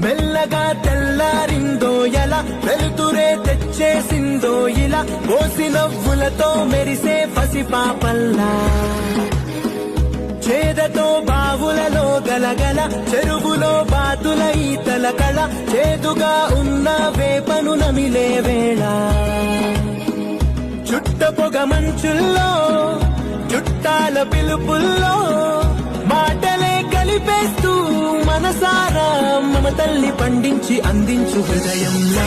మెల్లగా తెల్లారిందో ఎలా వెలుతురే తెచ్చేసిందో ఇలా కోసి నవ్వులతో మెరిసే పసిపాపల్లా చేదతో బావులలో గలగల చెరువులో బాతుల ఈతల కళ చేదుగా ఉన్న వేపను నమిలే వేళ చుట్ట పొగ మంచుల్లో చుట్టాల పిలుపుల్లో మాటలే కలిపేస్తూ మనసారా మమతల్ని పండించి అందించు హృదయంలో